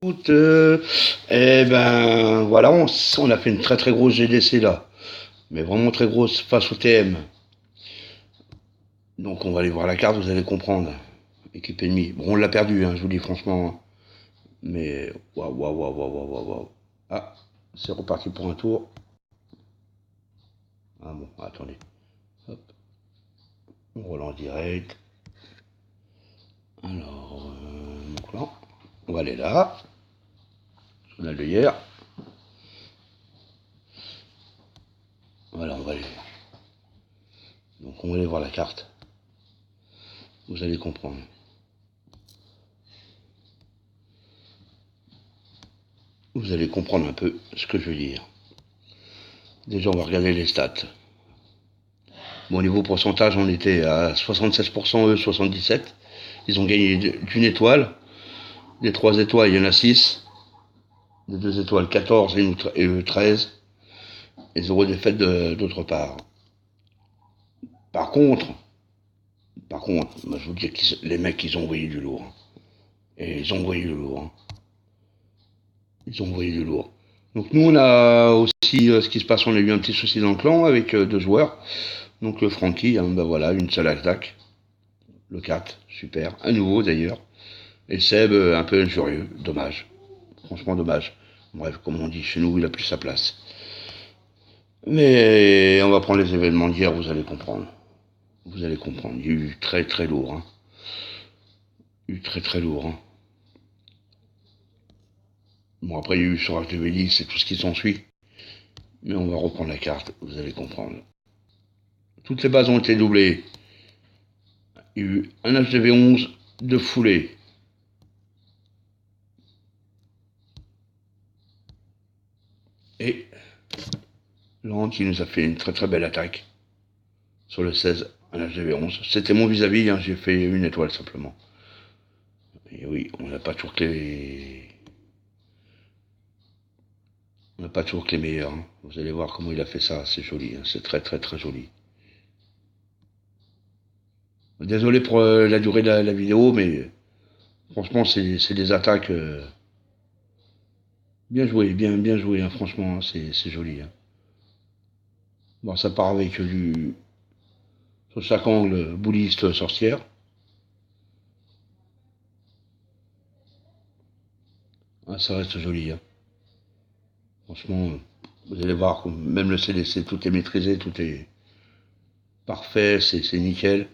Écoute, eh ben voilà, on a fait une très très grosse GDC là, mais vraiment très grosse face au TM. Donc on va aller voir la carte, vous allez comprendre. Équipe ennemie. Bon, on l'a perdu, hein, je vous dis franchement. Mais waouh, waouh, waouh, waouh, waouh, waouh, waouh. Ah, c'est reparti pour un tour. Ah bon, attendez. Hop, on relance direct. Alors, mon clan. On va aller là. On a de hier. Voilà, on va aller. Donc on va aller voir la carte. Vous allez comprendre. Vous allez comprendre un peu ce que je veux dire. Déjà, on va regarder les stats. Bon, au niveau pourcentage, on était à 76%, eux 77%. Ils ont gagné d'une étoile. Des 3 étoiles, il y en a 6. Des 2 étoiles, 14 et eux 13. Et 0 défaite d'autre part. Par contre, moi je vous dis que les mecs, ils ont envoyé du lourd. Et ils ont envoyé du lourd. Ils ont envoyé du lourd. Donc nous, on a aussi ce qui se passe, on a eu un petit souci dans le clan avec 2 joueurs. Donc le Frankie, hein, ben voilà, une seule attaque. Le 4, super. Un nouveau d'ailleurs. Et Seb, un peu injurieux. Dommage. Franchement, dommage. Bref, comme on dit chez nous, il a plus sa place. Mais on va prendre les événements d'hier, vous allez comprendre. Vous allez comprendre. Il y a eu très très lourd. Hein. Il y a eu très très lourd. Hein. Bon, après, il y a eu sur HDV10 et tout ce qui s'ensuit. Mais on va reprendre la carte, vous allez comprendre. Toutes les bases ont été doublées. Il y a eu un HDV11 de foulée. Et Laurent qui nous a fait une très très belle attaque sur le 16, un HDV11. C'était mon vis-à-vis, hein, j'ai fait une étoile simplement. Et oui, on n'a pas toujours que les... On n'a pas toujours que les meilleurs. Hein. Vous allez voir comment il a fait ça, c'est joli, hein. C'est très très très joli. Désolé pour la durée de la vidéo, mais franchement, c'est des attaques bien jouées, bien jouées, hein, franchement, hein, c'est joli. Hein. Bon, ça part avec du... Sur chaque angle, bouliste, sorcière. Ah, ça reste joli. Hein. Franchement, vous allez voir, même le CDC, tout est maîtrisé, tout est parfait, c'est nickel.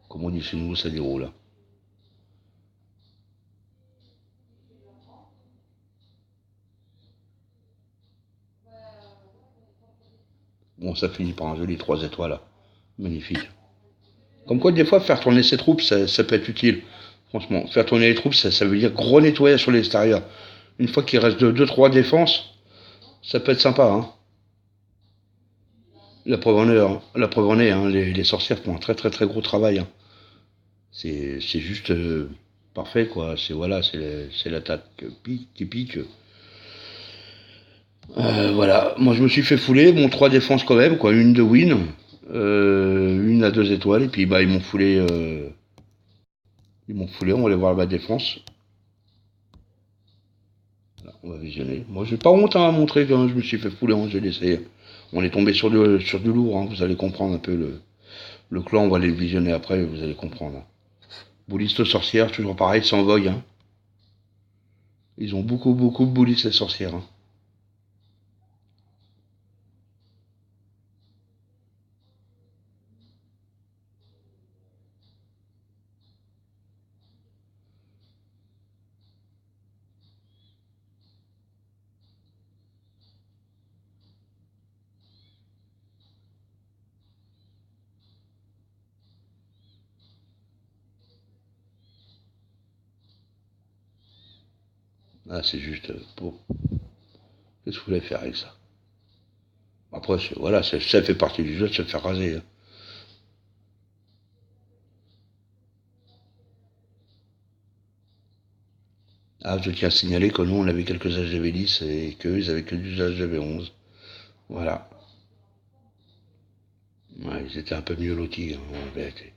Comme on dit chez nous, ça déroule. Hein. Bon, ça finit par un joli 3 étoiles. Là. Magnifique. Comme quoi, des fois, faire tourner ses troupes, ça peut être utile. Franchement, faire tourner les troupes, ça veut dire gros nettoyage sur l'extérieur. Une fois qu'il reste 2-3 défenses, ça peut être sympa. Hein. La preuve en est, hein, les sorcières font un très très très gros travail. Hein. C'est juste parfait, quoi. C'est voilà, c'est l'attaque qui pique. Voilà, moi je me suis fait fouler, bon 3 défenses quand même, quoi, une de win, une à 2 étoiles, et puis bah ils m'ont foulé, on va aller voir la défense. Voilà, on va visionner. Moi j'ai pas honte hein, à montrer que je me suis fait fouler en GDC. On est tombé sur du lourd, hein, vous allez comprendre un peu le clan, on va aller le visionner après, vous allez comprendre. Bouliste sorcière, toujours pareil, sans vogue. Hein. Ils ont beaucoup de boulistes et sorcières. Hein. Ah, c'est juste pour. Qu'est-ce que vous voulez faire avec ça? Après, voilà, ça fait partie du jeu de se faire raser. Hein. Ah, je tiens à signaler que nous, on avait quelques HDV10 et qu'eux, ils avaient que du HDV11. Voilà. Ouais, ils étaient un peu mieux lotis, hein, en vérité.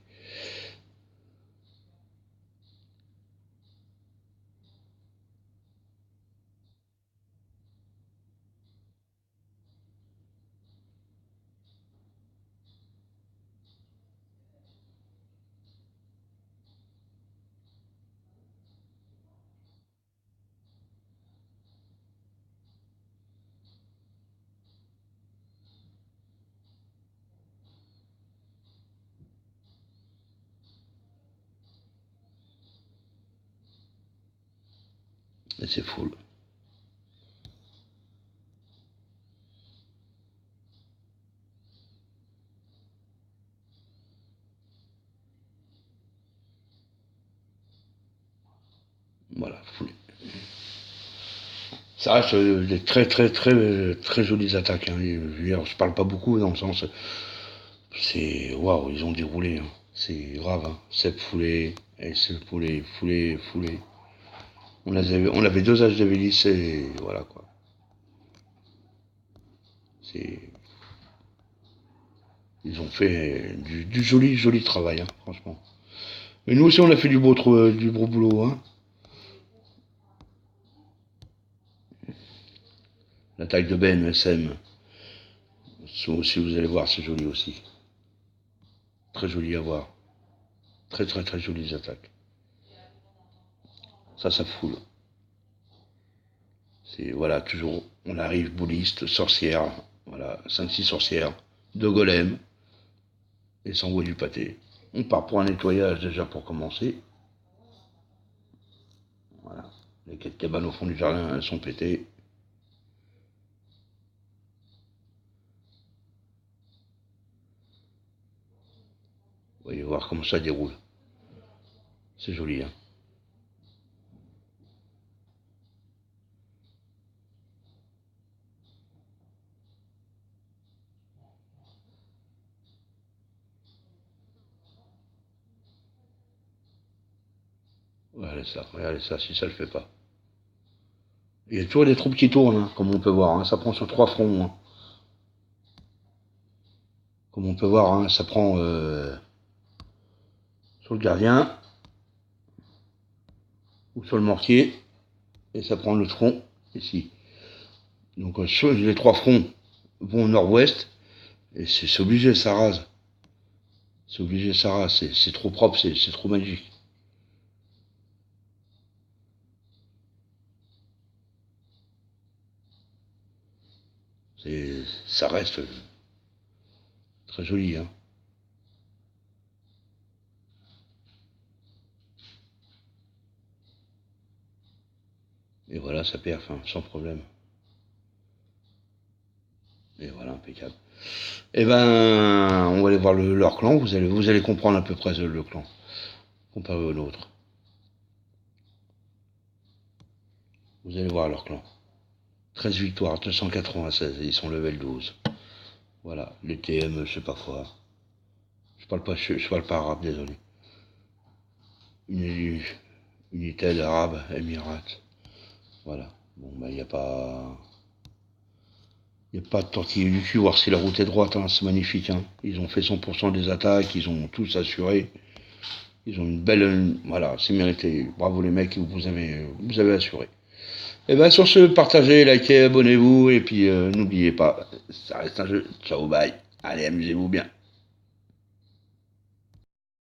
Et c'est full. Voilà, full. Ça reste des très très très très jolies attaques. Hein. Je veux dire, je parle pas beaucoup dans le sens, c'est waouh, ils ont déroulé. Hein. C'est grave. Hein. Seb Foulé, SL Foulé, Foulé, Foulé. On avait deux âges de Vélis et voilà quoi. C'est, ils ont fait du joli joli travail, hein, franchement. Et nous aussi on a fait du beau boulot. Hein. L'attaque de Ben, SM, aussi vous allez voir, c'est joli aussi. Très joli à voir. Très très très jolies attaques. Ça foule. C'est voilà, toujours, on arrive, bouliste, sorcière, voilà, 5-6 sorcières, 2 golems, et s'envoie du pâté. On part pour un nettoyage déjà pour commencer. Voilà. Les 4 cabanes au fond du jardin, elles sont pétées. Vous voyez voir comment ça déroule. C'est joli, hein. Regardez ça, si ça le fait pas. Il y a toujours des troupes qui tournent, hein, comme on peut voir, hein. Ça prend sur 3 fronts. Hein. Comme on peut voir, hein, ça prend sur le gardien ou sur le mortier, et ça prend le tronc ici. Donc sur les 3 fronts vont au nord-ouest, et c'est obligé, ça rase. C'est obligé, ça rase. C'est trop propre, c'est trop magique. Ça reste très joli. Hein. Et voilà, ça perf, hein, sans problème. Et voilà, impeccable. Et ben, on va aller voir leur clan. Vous allez comprendre à peu près le clan comparé au nôtre. Vous allez voir leur clan. 13 victoires, 296, et ils sont level 12. Voilà, les TM, je sais pas quoi. Je parle pas arabe, désolé. Une Unitel arabe, Emirat. Voilà. Bon, bah, il n'y a pas. Il n'y a pas de tortiller du cul, voir si la route est droite, hein, c'est magnifique. Hein. Ils ont fait 100% des attaques, ils ont tous assuré. Ils ont une belle. Voilà, c'est mérité. Bravo les mecs, vous avez assuré. Et bien sur ce, partagez, likez, abonnez-vous, et puis n'oubliez pas, ça reste un jeu. Ciao, bye. Allez, amusez-vous bien.